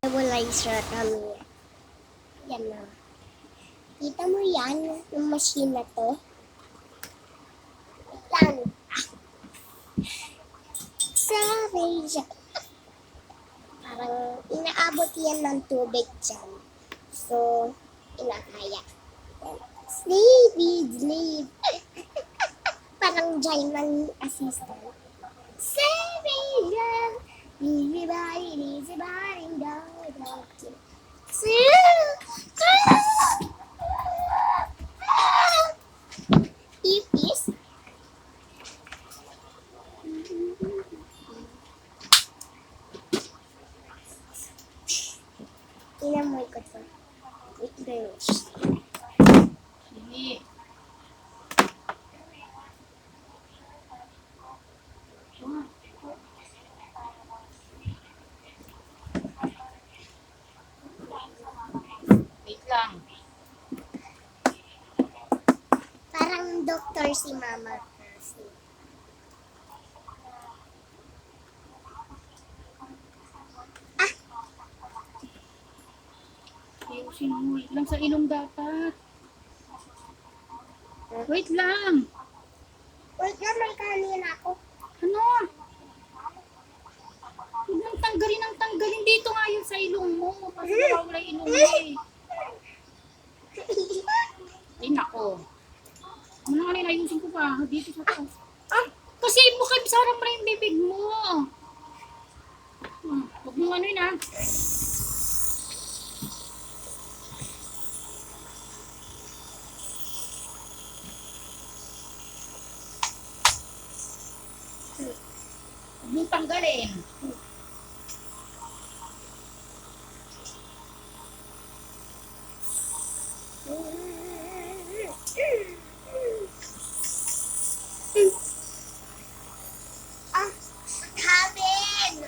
nebulizer kami. Yan na. Kita mo yan, yung machine na to? Yan. Savage. Parang inaabot yan ng tubig dyan. So, inakaya. Sleepy, sleep. Parang giant assistant. Savage. Everybody needs a body dog. Ipis. Inamoy ko to. With bench. Sige. Wait lang. Parang doktor si mama. Ayusin mo. Wait lang sa ilong dapat. Wait lang. Wait na, may kanin ako. Ano? Huwag nang tanggalin ang tanggalin. Dito nga yun sa ilong mo. Kasi wala yung ilong mo eh. Ay nako. Ano nga nila, ayusin ko pa. Dito sa taas. Kasi mukhang sarang mo na yung bibig mo. Huwag mo ano yun ah. Huwag mong tanggalin. Ah, cabin!